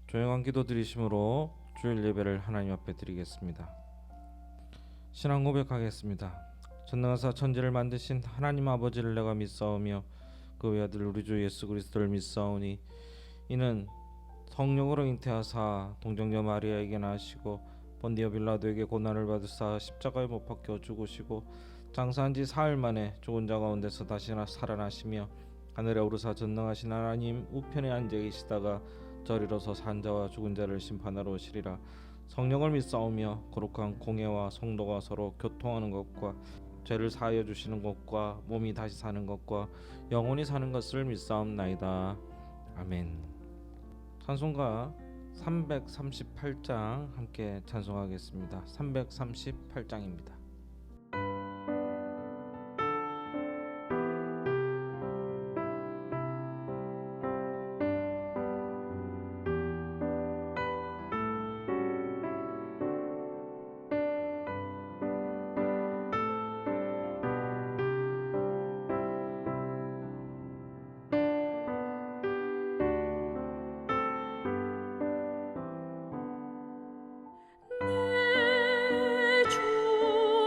조용한 기도 드리심으로 주일 예배를 하나님 앞에 드리겠습니다. 신앙 고백하겠습니다. 전능하사 천지를 만드신 하나님 아버지를 내가 믿사오며 그 외아들 우리 주 예수 그리스도를 믿사오니 이는 성령으로 잉태하사 동정녀 마리아에게 나시고 본디오 빌라도에게 고난을 받으사 십자가에 못 박혀 죽으시고 장사한 지 사흘 만에 죽은 자 가운데서 다시 살아나시며 하늘에 오르사 전능하신 하나님 우편에 앉아 계시다가 저리로서 산 자와 죽은 자를 심판하러 오시리라. 성령을 믿사오며 거룩한 공예와 성도가 서로 교통하는 것과 죄를 사하여 주시는 것과 몸이 다시 사는 것과 영원히 사는 것을 믿사옵나이다. 아멘. 찬송가 338장 함께 찬송하겠습니다. 338장입니다. 내 주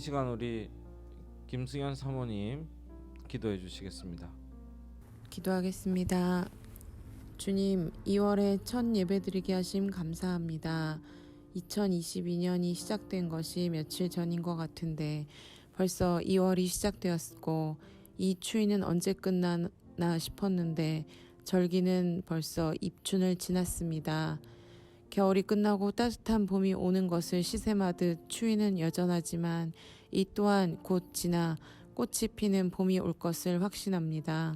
시간 우리 김승현 사모님 기도해 주시겠습니다. 기도하겠습니다. 주님, 2월에 첫 예배드리게 하심 감사합니다. 2022년이 시작된 것이 며칠 전인 것 같은데 벌써 2월이 시작되었고 이 추위는 언제 끝나나 싶었는데 절기는 벌써 입춘을 지났습니다. 겨울이 끝나고 따뜻한 봄이 오는 것을 시샘하듯 추위는 여전하지만 이 또한 곧 지나 꽃이 피는 봄이 올 것을 확신합니다.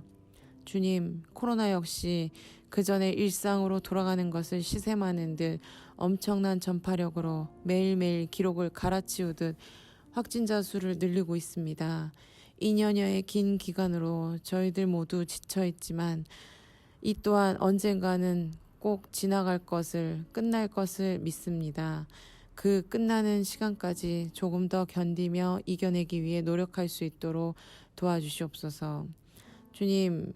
주님, 코로나 역시 그 전에 일상으로 돌아가는 것을 시샘하는 듯 엄청난 전파력으로 매일매일 기록을 갈아치우듯 확진자 수를 늘리고 있습니다. 2년여의 긴 기간으로 저희들 모두 지쳐있지만 이 또한 언젠가는 꼭 지나갈 것을, 끝날 것을 믿습니다. 그 끝나는 시간까지 조금 더 견디며 이겨내기 위해 노력할 수 있도록 도와주시옵소서. 주님,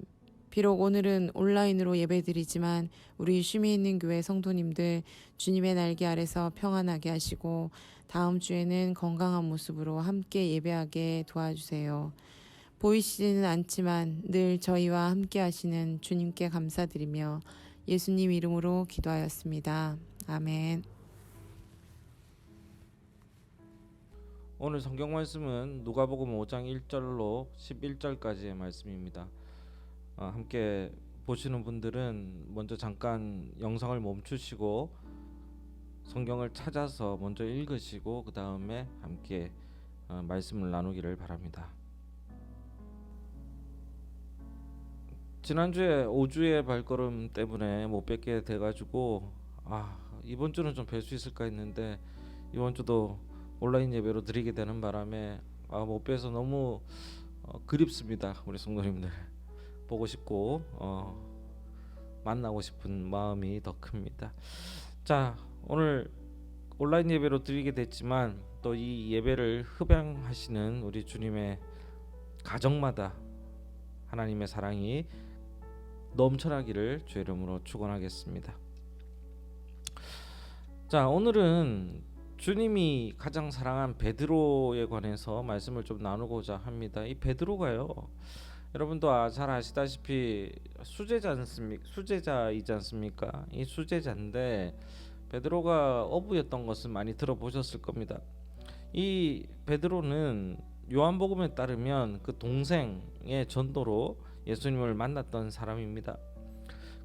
비록 오늘은 온라인으로 예배드리지만 우리 쉼이 있는 교회 성도님들 주님의 날개 아래서 평안하게 하시고 다음 주에는 건강한 모습으로 함께 예배하게 도와주세요. 보이시지는 않지만 늘 저희와 함께 하시는 주님께 감사드리며 예수님 이름으로 기도하였습니다. 아멘. 오늘 성경 말씀은 누가복음 5장 1절로 11절까지의 말씀입니다. 함께 보시는 분들은 먼저 잠깐 영상을 멈추시고 성경을 찾아서 먼저 읽으시고 그 다음에 함께 말씀을 나누기를 바랍니다. 지난주에 5주의 발걸음 때문에 못 뵙게 돼가지고 이번 주는 좀 뵐 수 있을까 했는데 이번 주도 온라인 예배로 드리게 되는 바람에 못 뵈서 너무 그립습니다. 우리 성도님들 보고 싶고 만나고 싶은 마음이 더 큽니다. 자, 오늘 온라인 예배로 드리게 됐지만 또 이 예배를 흡양하시는 우리 주님의 가정마다 하나님의 사랑이 넘쳐나기를 주의 이름으로 축원하겠습니다. 자, 오늘은 주님이 가장 사랑한 베드로에 관해서 말씀을 좀 나누고자 합니다. 이 베드로가요, 여러분도 잘 아시다시피 수제자이지 않습니까? 이 수제자인데 베드로가 어부였던 것을 많이 들어보셨을 겁니다. 이 베드로는 요한복음에 따르면 그 동생의 전도로 예수님을 만났던 사람입니다.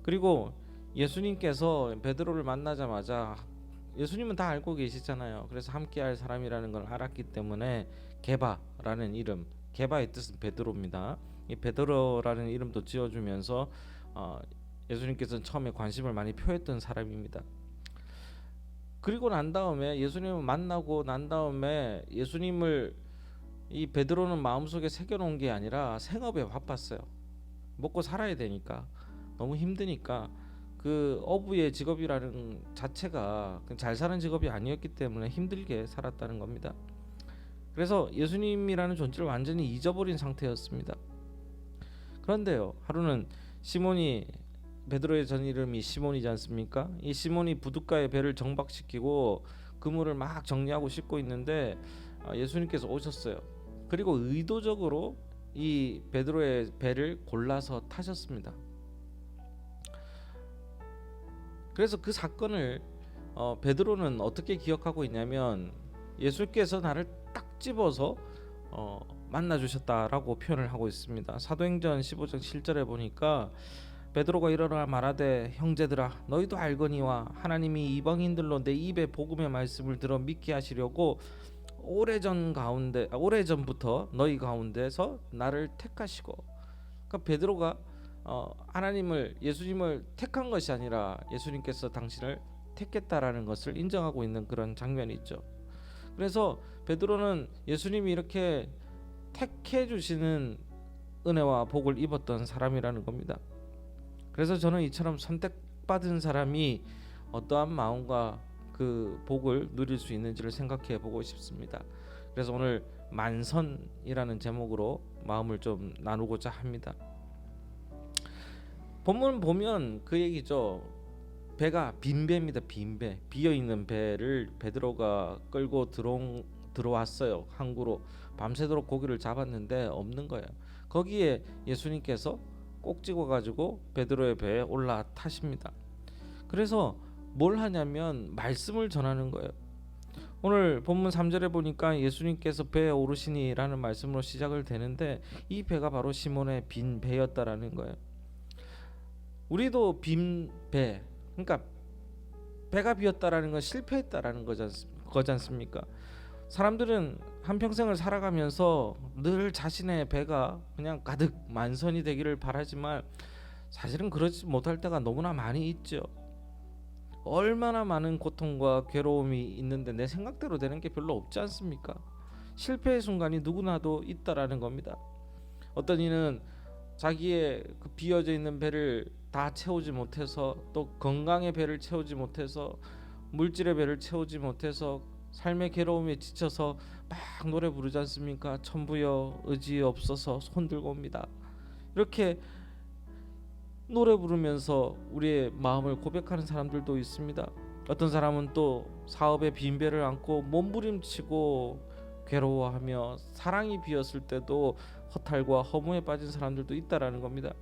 그리고 예수님께서 베드로를 만나자마자 예수님은 다 알고 계시잖아요. 그래서 함께할 사람이라는 걸 알았기 때문에 게바라는 이름, 게바의 뜻은 베드로입니다. 이 베드로라는 이름도 지어주면서 예수님께서는 처음에 관심을 많이 표했던 사람입니다. 그리고 난 다음에 예수님을 만나고 난 다음에 예수님을 이 베드로는 마음속에 새겨놓은 게 아니라 생업에 바빴어요. 먹고 살아야 되니까, 너무 힘드니까 그 어부의 직업이라는 자체가 잘 사는 직업이 아니었기 때문에 힘들게 살았다는 겁니다. 그래서 예수님이라는 존재를 완전히 잊어버린 상태였습니다. 그런데요, 하루는 시몬이, 베드로의 전 이름이 시몬이지 않습니까? 이 시몬이 부둣가에 배를 정박시키고 그물을 막 정리하고 싣고 있는데 예수님께서 오셨어요. 그리고 의도적으로 이 베드로의 배를 골라서 타셨습니다. 그래서 그 사건을 베드로는 어떻게 기억하고 있냐면 예수께서 나를 딱 집어서 만나 주셨다라고 표현을 하고 있습니다. 사도행전 15장 7절에 보니까 베드로가 일어나 말하되 형제들아 너희도 알거니와 하나님이 이방인들로 내 입에 복음의 말씀을 들어 믿게 하시려고 오래전부터 너희 가운데서 나를 택하시고, 그러니까 베드로가 예수님을 택한 것이 아니라 예수님께서 당신을 택했다라는 것을 인정하고 있는 그런 장면이 있죠. 그래서 베드로는 예수님이 이렇게 택해 주시는 은혜와 복을 입었던 사람이라는 겁니다. 그래서 저는 이처럼 선택받은 사람이 어떠한 마음과 그 복을 누릴 수 있는지를 생각해 보고 싶습니다. 그래서 오늘 만선이라는 제목으로 마음을 좀 나누고자 합니다. 본문 보면 그 얘기죠. 배가 빈배입니다. 빈배, 비어있는 배를 베드로가 끌고 들어왔어요. 항구로 밤새도록 고기를 잡았는데 없는 거예요. 거기에 예수님께서 꼭 찍어가지고 베드로의 배에 올라타십니다. 그래서 뭘 하냐면 말씀을 전하는 거예요. 오늘 본문 3절에 보니까 예수님께서 배에 오르시니라는 말씀으로 시작을 되는데 이 배가 바로 시몬의 빈 배였다라는 거예요. 우리도 빈 배, 그러니까 배가 비었다라는 건 실패했다라는 거지 않습니까? 사람들은 한평생을 살아가면서 늘 자신의 배가 그냥 가득 만선이 되기를 바라지만 사실은 그렇지 못할 때가 너무나 많이 있죠. 얼마나 많은 고통과 괴로움이 있는데 내 생각대로 되는 게 별로 없지 않습니까? 실패의 순간이 누구나도 있다라는 겁니다. 어떤 이는 자기의 그 비어져 있는 배를 다 채우지 못해서, 또 건강의 배를 채우지 못해서, 물질의 배를 채우지 못해서 삶의 괴로움에 지쳐서 막 노래 부르지 않습니까? 천부여 의지 없어서 손 들고 옵니다. 이렇게 노래 부르면서 우리의 마음을 고백하는 사람들도 있습니다. 어떤 사람은 또 사업의 빈배를 안고 몸부림치고 괴로워하며 사랑이 비었을 때도 허탈과 허무에 빠진 사람들도 있다라는 겁니다.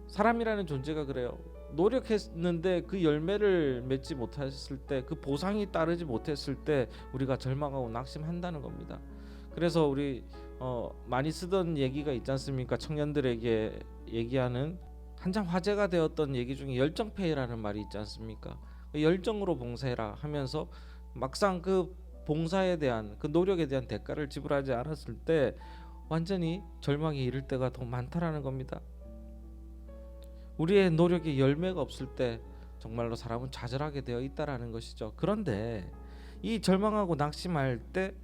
사람이라는 존재가 그래요. 노력했는데 그 열매를 맺지 못했을 때, 그 보상이 따르지 못했을 때 우리가 절망하고 낙심한다는 겁니다. 그래서 우리 많이 쓰던 얘기가 있지 않습니까? 청년들에게 얘기하는 한참 화제가 되었던 얘기 중에 열정페이라는 말이 있지 않습니까? 열정으로 봉사해라 하면서 막상 그 봉사에 대한, 그 노력에 대한 대가를 지불하지 않았을 때 완전히 절망에 이를 때가 더 많다라는 겁니다. 우리의 노력에 열매가 없을 때 정말로 사람은 좌절하게 되어 있다라는 것이죠. 그런데 이 절망하고 낙심할 때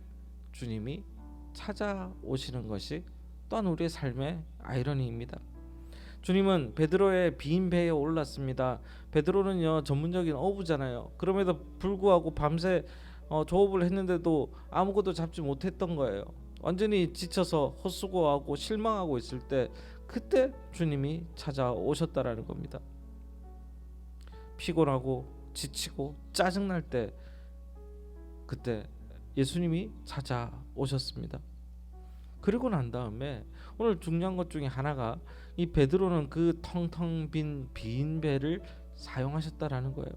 주님이 찾아오시는 것이 또한 우리의 삶의 아이러니입니다. 주님은 베드로의 빈 배에 올랐습니다. 베드로는요 전문적인 어부잖아요. 그럼에도 불구하고 밤새 조업을 했는데도 아무것도 잡지 못했던 거예요. 완전히 지쳐서 헛수고하고 실망하고 있을 때, 그때 주님이 찾아오셨다라는 겁니다. 피곤하고 지치고 짜증날 때, 그때 예수님이 찾아오셨습니다. 그리고 난 다음에 오늘 중요한 것 중에 하나가, 이 베드로는 그 텅텅 빈 배를 사용하셨다라는 거예요.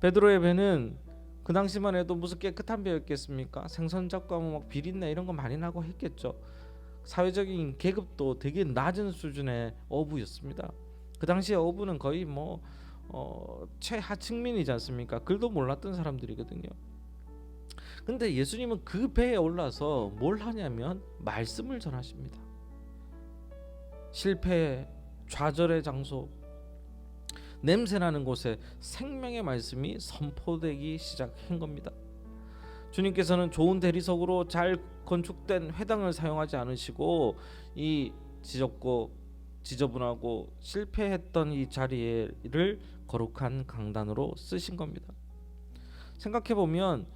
베드로의 배는 그 당시만 해도 무슨 깨끗한 배였겠습니까? 생선 잡고 막 비린내 이런 거 많이 나고 했겠죠. 사회적인 계급도 되게 낮은 수준의 어부였습니다. 그 당시에 어부는 거의 최하층민이지 않습니까? 글도 몰랐던 사람들이거든요. 근데 예수님은 그 배에 올라서 뭘 하냐면 말씀을 전하십니다. 실패의 좌절의 장소, 냄새나는 곳에 생명의 말씀이 선포되기 시작한 겁니다. 주님께서는 좋은 대리석으로 잘 건축된 회당을 사용하지 않으시고 이 지저분하고 실패했던 이 자리를 거룩한 강단으로 쓰신 겁니다. 생각해보면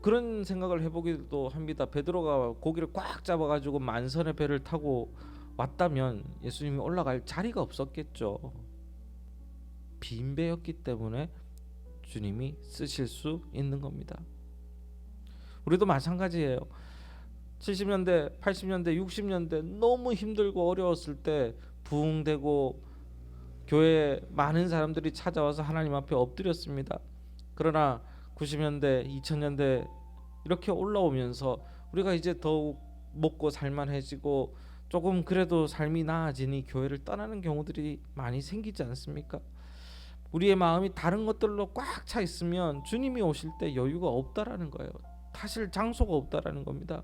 그런 생각을 해보기도 합니다. 베드로가 고기를 꽉 잡아가지고 만선의 배를 타고 왔다면 예수님이 올라갈 자리가 없었겠죠. 빈 배였기 때문에 주님이 쓰실 수 있는 겁니다. 우리도 마찬가지예요. 70년대, 80년대, 60년대 너무 힘들고 어려웠을 때 부흥되고 교회에 많은 사람들이 찾아와서 하나님 앞에 엎드렸습니다. 그러나 90년대, 2000년대 이렇게 올라오면서 우리가 이제 더욱 먹고 살만해지고 조금 그래도 삶이 나아지니 교회를 떠나는 경우들이 많이 생기지 않습니까? 우리의 마음이 다른 것들로 꽉 차 있으면 주님이 오실 때 여유가 없다라는 거예요. 타실 장소가 없다라는 겁니다.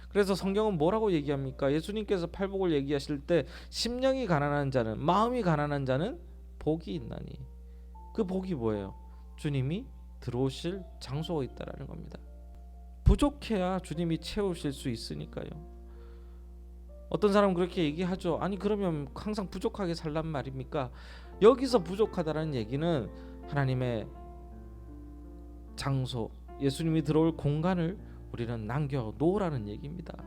그래서 성경은 뭐라고 얘기합니까? 예수님께서 팔복을 얘기하실 때 심령이 가난한 자는, 마음이 가난한 자는 복이 있나니, 그 복이 뭐예요? 주님이 들어오실 장소가 있다라는 겁니다. 부족해야 주님이 채우실 수 있으니까요. 어떤 사람은 그렇게 얘기하죠. 아니 그러면 항상 부족하게 살란 말입니까? 여기서 부족하다라는 얘기는 하나님의 장소, 예수님이 들어올 공간을 우리는 남겨놓으라는 얘기입니다.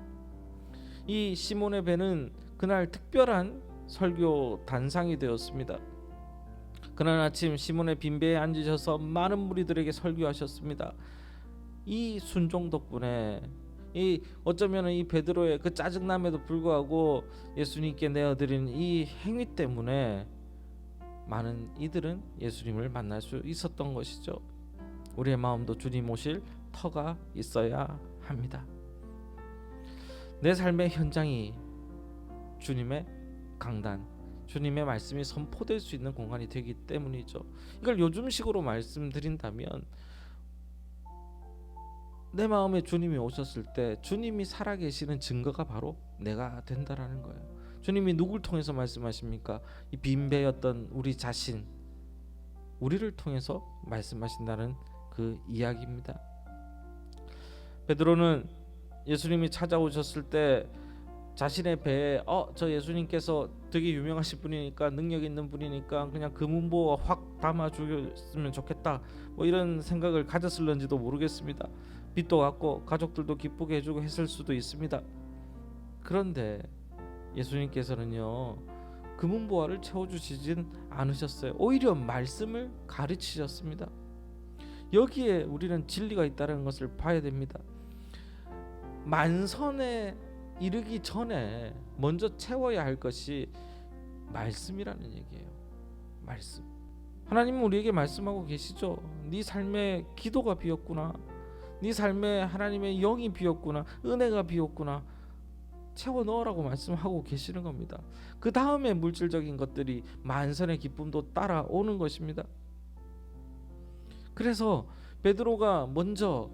이 시몬의 배는 그날 특별한 설교 단상이 되었습니다. 그날 아침 시몬의 빈 배에 앉으셔서 많은 무리들에게 설교하셨습니다. 이 순종 덕분에 이 어쩌면 이 베드로의 그 짜증남에도 불구하고 예수님께 내어드린 이 행위 때문에 많은 이들은 예수님을 만날 수 있었던 것이죠. 우리의 마음도 주님 오실 터가 있어야 합니다. 내 삶의 현장이 주님의 강단, 주님의 말씀이 선포될 수 있는 공간이 되기 때문이죠. 이걸 요즘식으로 말씀드린다면 내 마음에 주님이 오셨을 때 주님이 살아계시는 증거가 바로 내가 된다라는 거예요. 주님이 누굴 통해서 말씀하십니까? 이 빈배였던 우리 자신, 우리를 통해서 말씀하신다는 그 이야기입니다. 베드로는 예수님이 찾아오셨을 때 자신의 배에 저 예수님께서 되게 유명하신 분이니까, 능력 있는 분이니까 그냥 금은보화 확 담아 주셨으면 좋겠다, 뭐 이런 생각을 가졌을런지도 모르겠습니다. 빚도 갚고 가족들도 기쁘게 해주고 했을 수도 있습니다. 그런데 예수님께서는요, 금은보화를 채워주시진 않으셨어요. 오히려 말씀을 가르치셨습니다. 여기에 우리는 진리가 있다는 것을 봐야 됩니다. 만선에 이르기 전에 먼저 채워야 할 것이 말씀이라는 얘기예요. 말씀. 하나님은 우리에게 말씀하고 계시죠. 네 삶에 기도가 비었구나, 네 삶에 하나님의 영이 비었구나, 은혜가 비었구나, 채워 넣으라고 말씀하고 계시는 겁니다. 그 다음에 물질적인 것들이 만선의 기쁨도 따라오는 것입니다. 그래서 베드로가 먼저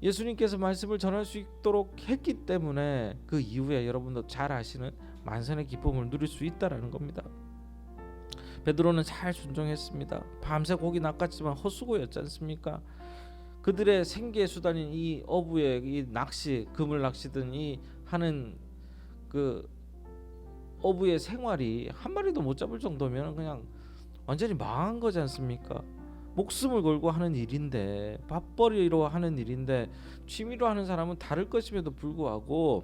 예수님께서 말씀을 전할 수 있도록 했기 때문에 그 이후에 여러분도 잘 아시는 만선의 기쁨을 누릴 수 있다라는 겁니다. 베드로는 잘 순종했습니다. 밤새 고기 낚았지만 헛수고였지 않습니까? 그들의 생계 수단인 이 어부의 이 낚시, 그물 낚시든 이 하는 그 어부의 생활이 한 마리도 못 잡을 정도면 그냥 완전히 망한 거지 않습니까? 목숨을 걸고 하는 일인데, 밥벌이로 하는 일인데, 취미로 하는 사람은 다를 것임에도 불구하고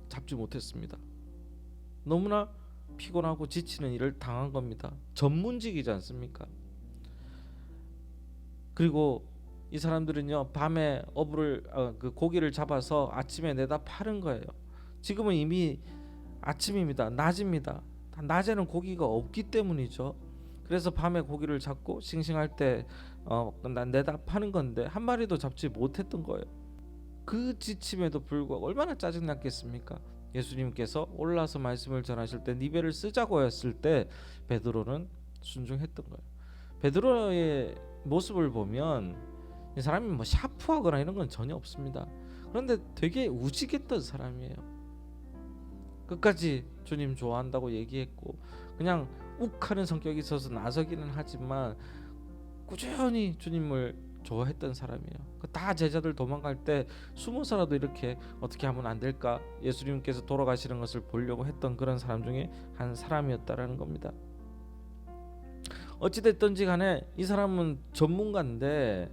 잡지 못했습니다. 너무나 피곤하고 지치는 일을 당한 겁니다. 전문직이지 않습니까? 그리고 이 사람들은요, 밤에 어부를 그 고기를 잡아서 아침에 내다 파는 거예요. 지금은 이미 아침입니다. 낮입니다. 낮에는 고기가 없기 때문이죠. 그래서 밤에 고기를 잡고 싱싱할 때 내다 파는 건데 한 마리도 잡지 못했던 거예요. 그 지침에도 불구하고 얼마나 짜증났겠습니까? 예수님께서 올라서 말씀을 전하실 때 네 배를 쓰자고 했을 때 베드로는 순종했던 거예요. 베드로의 모습을 보면 이 사람이 뭐 샤프하거나 이런 건 전혀 없습니다. 그런데 되게 우직했던 사람이에요. 끝까지 주님 좋아한다고 얘기했고 그냥 욱하는 성격이 있어서 나서기는 하지만 꾸준히 주님을 좋아했던 사람이에요. 다 제자들 도망갈 때 숨어서라도 이렇게 어떻게 하면 안 될까, 예수님께서 돌아가시는 것을 보려고 했던 그런 사람 중에 한 사람이었다라는 겁니다. 어찌됐든지 간에 이 사람은 전문가인데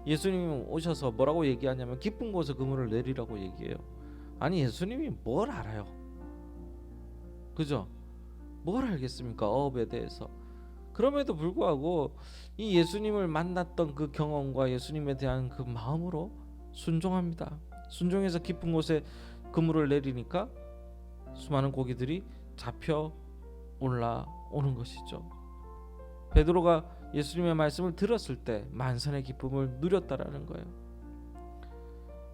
예수님이 오셔서 뭐라고 얘기하냐면 깊은 곳에 그물을 내리라고 얘기해요. 아니 예수님이 뭘 알아요? 그죠? 뭘 알겠습니까? 어업에 대해서. 그럼에도 불구하고 이 예수님을 만났던 그 경험과 예수님에 대한 그 마음으로 순종합니다. 순종해서 깊은 곳에 그물을 내리니까 수많은 고기들이 잡혀 올라오는 것이죠. 베드로가 예수님의 말씀을 들었을 때 만선의 기쁨을 누렸다라는 거예요.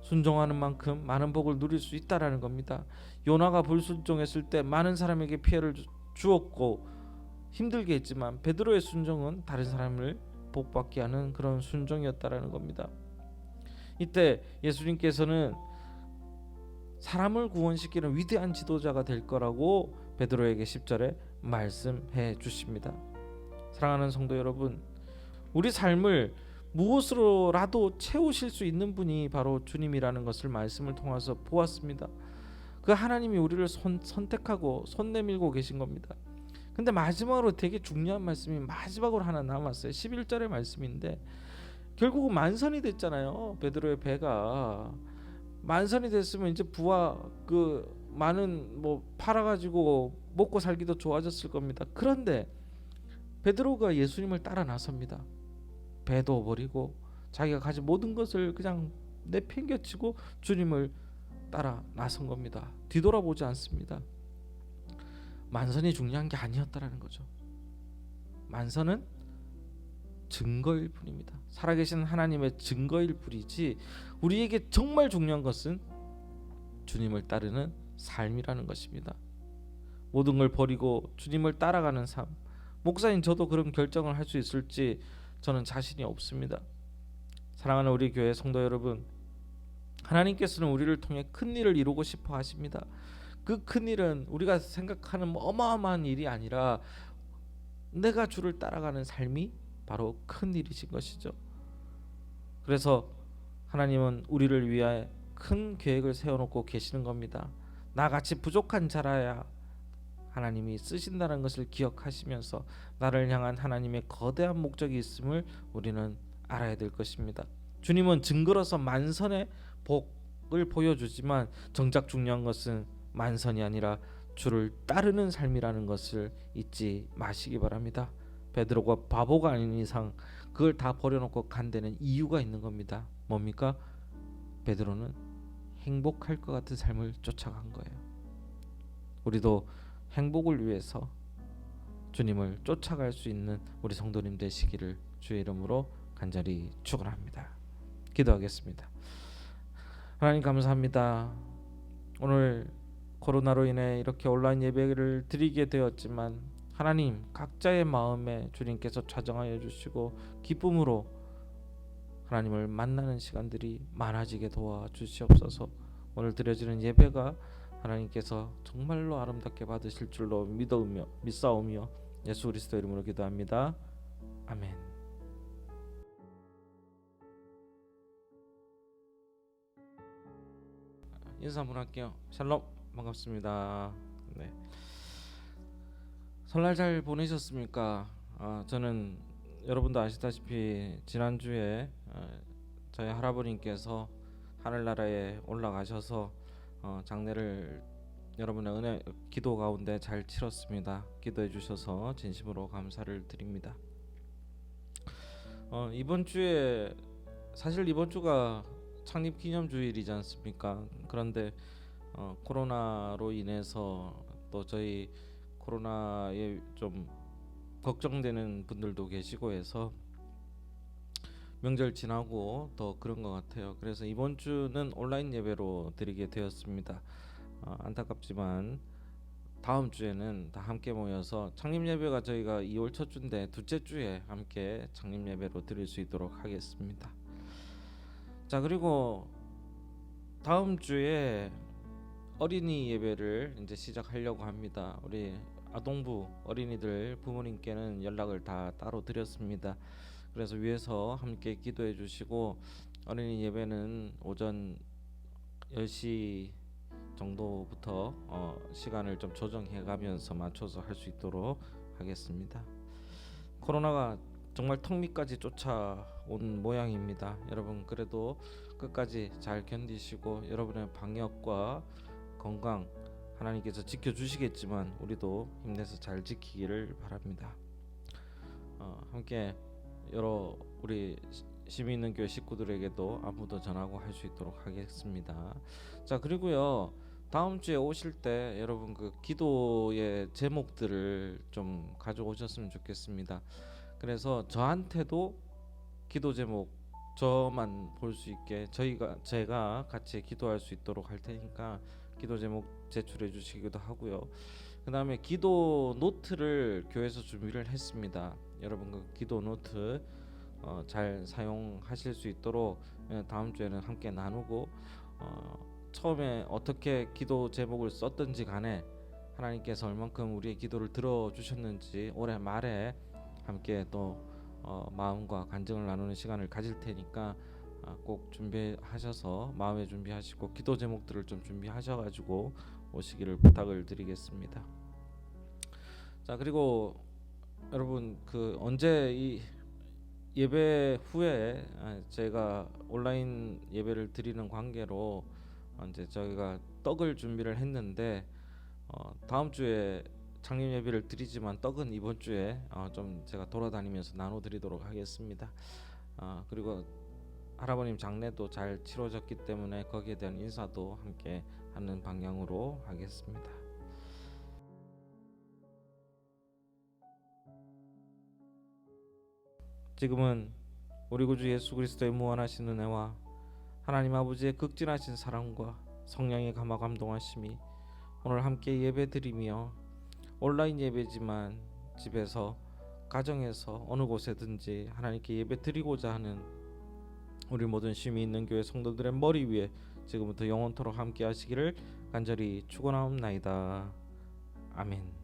순종하는 만큼 많은 복을 누릴 수 있다라는 겁니다. 요나가 불순종했을 때 많은 사람에게 피해를 주었고 힘들게 했지만 베드로의 순종은 다른 사람을 복받게 하는 그런 순종이었다라는 겁니다. 이때 예수님께서는 사람을 구원시키는 위대한 지도자가 될 거라고 베드로에게 10절에 말씀해 주십니다. 사랑하는 성도 여러분, 우리 삶을 무엇으로라도 채우실 수 있는 분이 바로 주님이라는 것을 말씀을 통해서 보았습니다. 그 하나님이 우리를 선택하고 손 내밀고 계신 겁니다. 근데 마지막으로 되게 중요한 말씀이 마지막으로 하나 남았어요. 11절의 말씀인데 결국은 만선이 됐잖아요. 베드로의 배가 만선이 됐으면 이제 부와 그 많은 뭐 팔아가지고 먹고 살기도 좋아졌을 겁니다. 그런데 베드로가 예수님을 따라 나섭니다. 배도 버리고 자기가 가진 모든 것을 그냥 내팽개치고 주님을 따라 나선 겁니다. 뒤돌아보지 않습니다. 만선이 중요한 게 아니었다라는 거죠. 만선은 증거일 뿐입니다. 살아계신 하나님의 증거일 뿐이지 우리에게 정말 중요한 것은 주님을 따르는 삶이라는 것입니다. 모든 걸 버리고 주님을 따라가는 삶. 목사인 저도 그런 결정을 할 수 있을지 저는 자신이 없습니다. 사랑하는 우리 교회 성도 여러분, 하나님께서는 우리를 통해 큰 일을 이루고 싶어 하십니다. 그 큰 일은 우리가 생각하는 어마어마한 일이 아니라 내가 주를 따라가는 삶이 바로 큰 일이신 것이죠. 그래서 하나님은 우리를 위해 큰 계획을 세워놓고 계시는 겁니다. 나같이 부족한 자라야 하나님이 쓰신다는 것을 기억하시면서 나를 향한 하나님의 거대한 목적이 있음을 우리는 알아야 될 것입니다. 주님은 증거로서 만선의 복을 보여주지만 정작 중요한 것은 만선이 아니라 주를 따르는 삶이라는 것을 잊지 마시기 바랍니다. 베드로가 바보가 아닌 이상 그걸 다 버려놓고 간 데는 이유가 있는 겁니다. 뭡니까? 베드로는 행복할 것 같은 삶을 쫓아간 거예요. 우리도 행복을 위해서 주님을 쫓아갈 수 있는 우리 성도님 되시기를 주의 이름으로 간절히 축원합니다. 기도하겠습니다. 하나님 감사합니다. 오늘 코로나로 인해 이렇게 온라인 예배를 드리게 되었지만 하나님 각자의 마음에 주님께서 좌정하여 주시고 기쁨으로 하나님을 만나는 시간들이 많아지게 도와주시옵소서. 오늘 드려지는 예배가 하나님께서 정말로 아름답게 받으실 줄로 믿사오며 예수 그리스도 이름으로 기도합니다. 아멘. 인사 한번 할게요. 샬롬, 반갑습니다. 네. 설날 잘 보내셨습니까? 저는 여러분도 아시다시피 지난주에 저희 할아버님께서 하늘나라에 올라가셔서 장례를 여러분의 은혜 기도 가운데 잘 치렀습니다. 기도해 주셔서 진심으로 감사를 드립니다. 이번 주에 사실 이번 주가 창립 기념주일이지 않습니까? 그런데 코로나로 인해서 또 저희 코로나에 좀 걱정되는 분들도 계시고 해서 명절 지나고 더 그런 것 같아요. 그래서 이번 주는 온라인 예배로 드리게 되었습니다. 안타깝지만 다음 주에는 다 함께 모여서 창립 예배가 저희가 2월 첫 주인데 둘째 주에 함께 창립 예배로 드릴 수 있도록 하겠습니다. 자, 그리고 다음 주에 어린이 예배를 이제 시작하려고 합니다. 우리 아동부 어린이들 부모님께는 연락을 다 따로 드렸습니다. 그래서 위에서 함께 기도해 주시고 어린이 예배는 오전 10시 정도부터 시간을 좀 조정해 가면서 맞춰서 할 수 있도록 하겠습니다. 코로나가 정말 턱 밑까지 쫓아온 모양입니다. 여러분 그래도 끝까지 잘 견디시고 여러분의 방역과 건강 하나님께서 지켜주시겠지만 우리도 힘내서 잘 지키기를 바랍니다. 함께 여러 우리 시민은교회 식구들에게도 안부도 전하고 할 수 있도록 하겠습니다. 자, 그리고요 다음 주에 오실 때 여러분 그 기도의 제목들을 좀 가져오셨으면 좋겠습니다. 그래서 저한테도 기도 제목 저만 볼 수 있게 제가 같이 기도할 수 있도록 할 테니까 기도 제목 제출해 주시기도 하고요. 그 다음에 기도 노트를 교회에서 준비를 했습니다. 여러분 그 기도 노트 잘 사용하실 수 있도록 다음 주에는 함께 나누고 처음에 어떻게 기도 제목을 썼든지 간에 하나님께서 얼만큼 우리의 기도를 들어주셨는지 올해 말에 함께 또 마음과 간증을 나누는 시간을 가질 테니까 꼭 준비하셔서 마음에 준비하시고 기도 제목들을 좀 준비하셔가지고 오시기를 부탁을 드리겠습니다. 자, 그리고 여러분 그 언제 이 예배 후에 제가 온라인 예배를 드리는 관계로 이제 저희가 떡을 준비를 했는데 다음 주에 창립 예배를 드리지만 떡은 이번 주에 좀 제가 돌아다니면서 나눠드리도록 하겠습니다. 그리고 할아버님 장례도 잘 치러졌기 때문에 거기에 대한 인사도 함께 하는 방향으로 하겠습니다. 지금은 우리 구주 예수 그리스도의 무한하신 은혜와 하나님 아버지의 극진하신 사랑과 성령의 감화 감동하심이 오늘 함께 예배드리며 온라인 예배지만 집에서 가정에서 어느 곳에든지 하나님께 예배드리고자 하는 우리 모든 쉼이 있는 교회 성도들의 머리 위에 지금부터 영원토록 함께 하시기를 간절히 축원하옵나이다. 아멘.